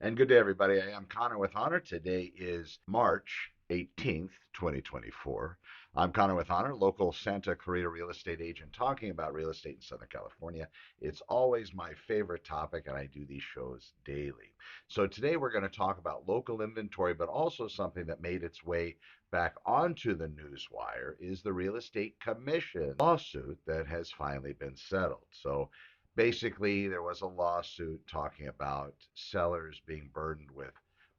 And good day, everybody. I am Connor with Honor. Today is March 18th, 2024. I'm Connor with Honor, local Santa Clarita real estate agent talking about real estate in Southern California. It's always my favorite topic, and I do these shows daily. So today we're going to talk about local inventory, but also something that made its way back onto the newswire is the real estate commission lawsuit that has finally been settled. So basically, there was a lawsuit talking about sellers being burdened with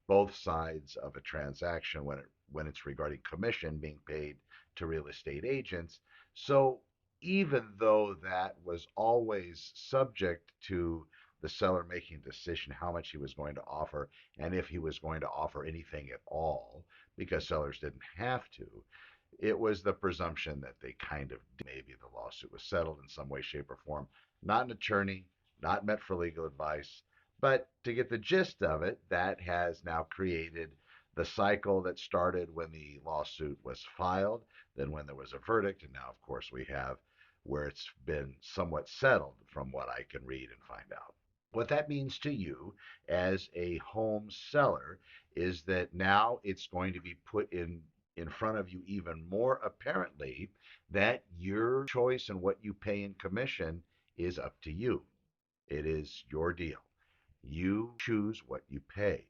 both sides of a transaction when it's regarding commission being paid to real estate agents. So even though that was always subject to the seller making a decision how much he was going to offer and if he was going to offer anything at all, because sellers didn't have to, it was the presumption that they kind of maybe the lawsuit was settled in some way, shape, or form. Not an attorney, not meant for legal advice, but to get the gist of it, that has now created the cycle that started when the lawsuit was filed, then when there was a verdict, and now, of course, we have where it's been somewhat settled from what I can read and find out. What that means to you as a home seller is that now it's going to be put in front of you even more apparently that your choice and what you pay in commission is up to you. It is your deal. You choose what you pay.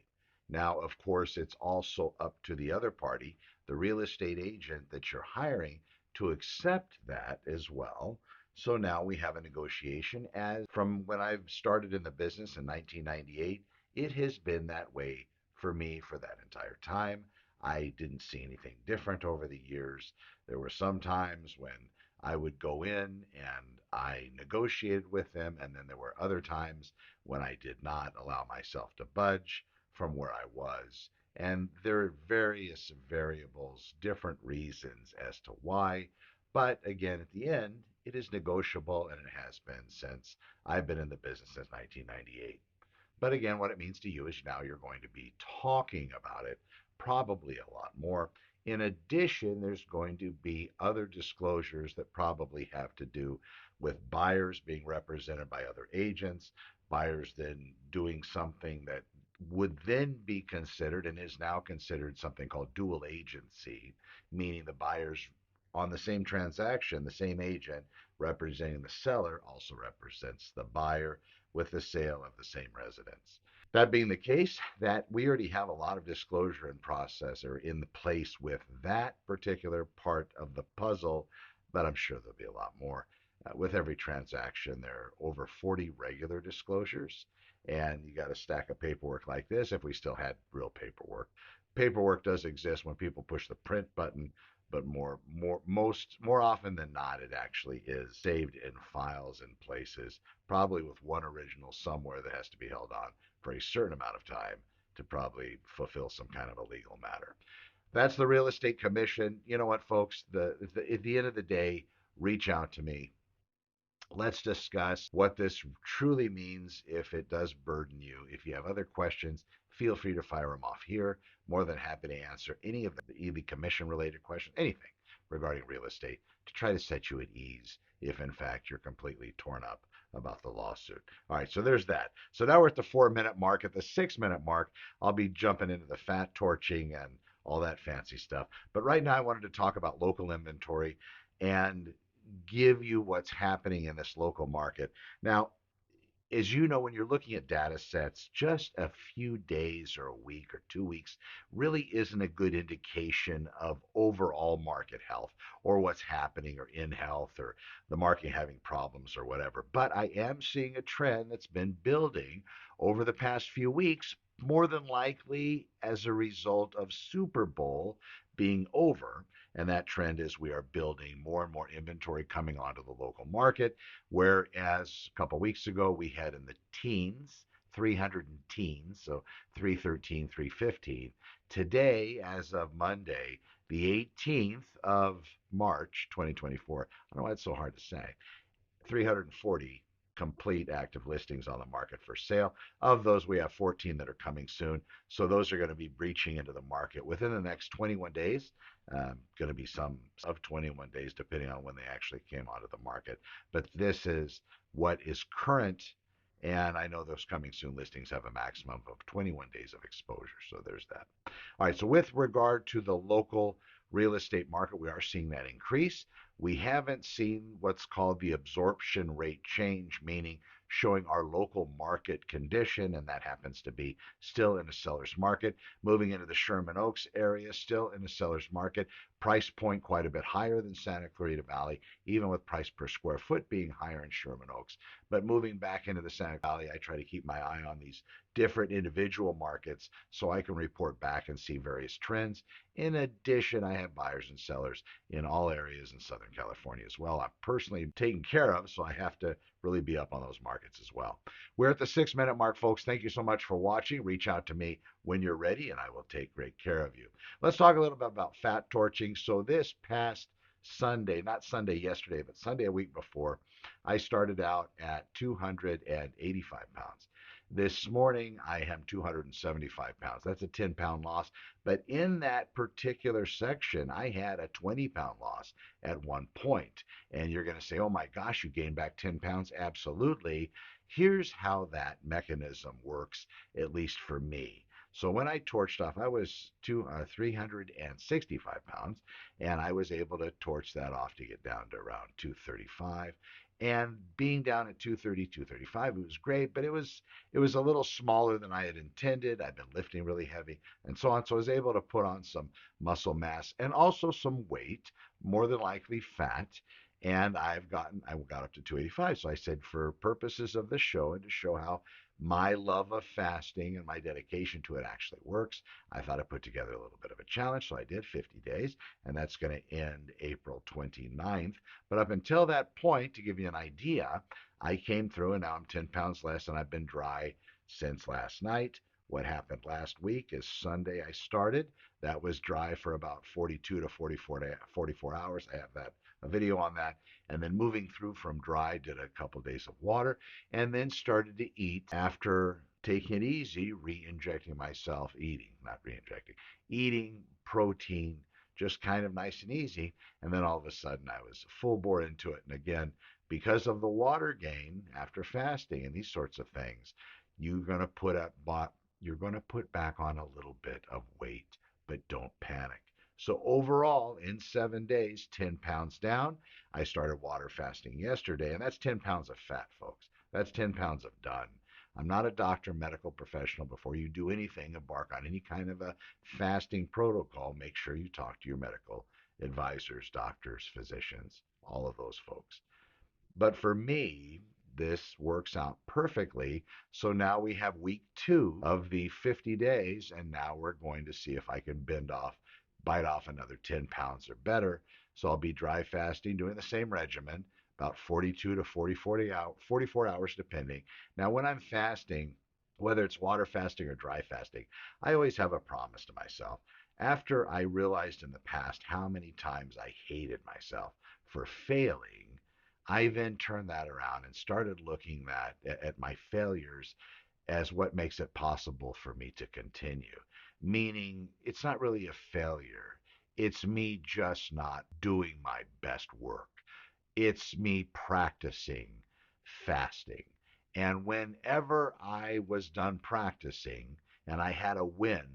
Now, of course, it's also up to the other party, the real estate agent that you're hiring, to accept that as well. So now we have a negotiation. As from when I started in the business in 1998, it has been that way for me for that entire time. I didn't see anything different over the years. There were some times when I would go in and I negotiated with them, and then there were other times when I did not allow myself to budge from where I was. And there are various variables, different reasons as to why. But again, at the end, it is negotiable, and it has been since I've been in the business since 1998. But again, what it means to you is now you're going to be talking about it probably a lot more. In addition, there's going to be other disclosures that probably have to do with buyers being represented by other agents, buyers then doing something that would then be considered and is now considered something called dual agency, meaning the buyers on the same transaction, the same agent representing the seller also represents the buyer with the sale of the same residence. That being the case, that we already have a lot of disclosure and process or in the place with that particular part of the puzzle, but I'm sure there'll be a lot more. With every transaction, there are over 40 regular disclosures, and you got a stack of paperwork like this if we still had real paperwork. Paperwork does exist when people push the print button, but more often than not, it actually is saved in files and places, probably with one original somewhere that has to be held on for a certain amount of time to probably fulfill some kind of a legal matter. That's the real estate commission. You know what, folks? At the end of the day, reach out to me. Let's discuss what this truly means if it does burden you. If you have other questions, feel free to fire them off here. More than happy to answer any of the commission related questions, anything regarding real estate to try to set you at ease if in fact you're completely torn up about the lawsuit. All right, so there's that. So now we're at the 4 minute mark. At the 6 minute mark, I'll be jumping into the fat torching and all that fancy stuff. But right now, I wanted to talk about local inventory and give you what's happening in this local market. Now, as you know, when you're looking at data sets, just a few days or a week or 2 weeks really isn't a good indication of overall market health or what's happening or in health or the market having problems or whatever. But I am seeing a trend that's been building over the past few weeks, more than likely as a result of Super Bowl being over. And that trend is we are building more and more inventory coming onto the local market. Whereas a couple of weeks ago, we had in the teens, 300 and teens, so 313, 315. Today, as of Monday, the 18th of March, 2024, I don't know why it's so hard to say, 340 complete active listings on the market for sale. Of those, we have 14 that are coming soon. So those are going to be breaching into the market within the next 21 days. Going to be some of 21 days, depending on when they actually came onto the market. But this is what is current And I know those coming soon listings have a maximum of 21 days of exposure. So there's that. All right. So with regard to the local real estate market, we are seeing that increase. We haven't seen what's called the absorption rate change, meaning showing our local market condition, and that happens to be still in a seller's market. Moving into the Sherman Oaks area, still in a seller's market. Price point quite a bit higher than Santa Clarita Valley, even with price per square foot being higher in Sherman Oaks. But moving back into the Santa Valley, I try to keep my eye on these different individual markets so I can report back and see various trends. In addition, I have buyers and sellers in all areas in Southern California as well. I'm personally taken care of, so I have to really be up on those markets as well. We're at the 6 minute mark, folks. Thank you so much for watching. Reach out to me when you're ready, and I will take great care of you. Let's talk a little bit about fat torching. So, this past Sunday, not Sunday yesterday, but Sunday a week before, I started out at 285 pounds. This morning, I am 275 pounds. That's a 10-pound loss. But in that particular section, I had a 20-pound loss at one point. And you're going to say, oh my gosh, you gained back 10 pounds? Absolutely. Here's how that mechanism works, at least for me. So when I torched off, I was 365 pounds, and I was able to torch that off to get down to around 235. And being down at 230, 235, it was great, but it was a little smaller than I had intended. I've been lifting really heavy and so on. So I was able to put on some muscle mass and also some weight, more than likely fat. And I got up to 285. So I said, for purposes of the show and to show how my love of fasting and my dedication to it actually works, I thought I'd put together a little bit of a challenge. So I did 50 days, and that's going to end April 29th. But up until that point, to give you an idea, I came through and now I'm 10 pounds less, and I've been dry since last night. What happened last week is Sunday I started. That was dry for about 42 to 44 hours. I have a video on that. And then moving through from dry, did a couple days of water, and then started to eat after taking it easy, re-injecting myself, not re-injecting, eating protein, just kind of nice and easy. And then all of a sudden I was full bore into it. And again, because of the water gain after fasting and these sorts of things, you're going to put up, you're going to put back on a little bit of weight, but don't panic. So overall, in 7 days, 10 pounds down. I started water fasting yesterday, and that's 10 pounds of fat, folks. That's 10 pounds of done. I'm not a doctor, medical professional. Before you do anything, embark on any kind of a fasting protocol, make sure you talk to your medical advisors, doctors, physicians, all of those folks. But for me, this works out perfectly. So now we have week 2 of the 50 days, and now we're going to see if I can bite off another 10 pounds or better. So I'll be dry fasting, doing the same regimen, about 42 to 44 hours depending. Now, when I'm fasting, whether it's water fasting or dry fasting, I always have a promise to myself. After I realized in the past how many times I hated myself for failing, I then turned that around and started looking at my failures as what makes it possible for me to continue. Meaning, it's not really a failure. It's me just not doing my best work. It's me practicing fasting. And whenever I was done practicing and I had a win,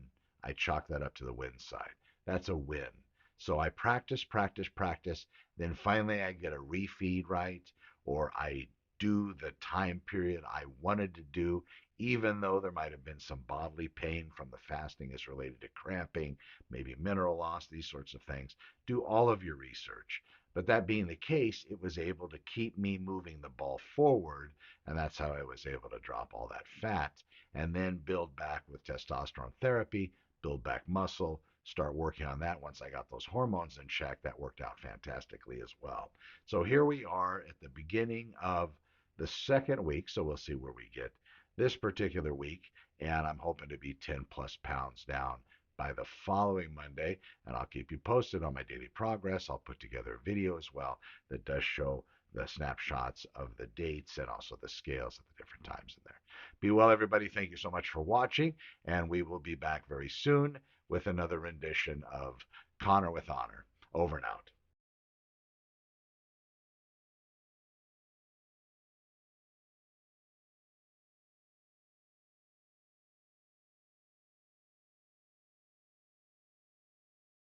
I chalk that up to the win side. That's a win. So I practice, practice, practice. Then finally I get a refeed right, or I do the time period I wanted to do, even though there might have been some bodily pain from the fasting as related to cramping, maybe mineral loss, these sorts of things. Do all of your research. But that being the case, it was able to keep me moving the ball forward, and that's how I was able to drop all that fat and then build back with testosterone therapy, build back muscle, start working on that once I got those hormones in check. That worked out fantastically as well. So here we are at the beginning of the second week, so we'll see where we get this particular week, and I'm hoping to be 10 plus pounds down by the following Monday, and I'll keep you posted on my daily progress. I'll put together a video as well that does show the snapshots of the dates and also the scales at the different times in there. Be well, everybody. Thank you so much for watching, and we will be back very soon with another rendition of Connor with Honor. Over and out.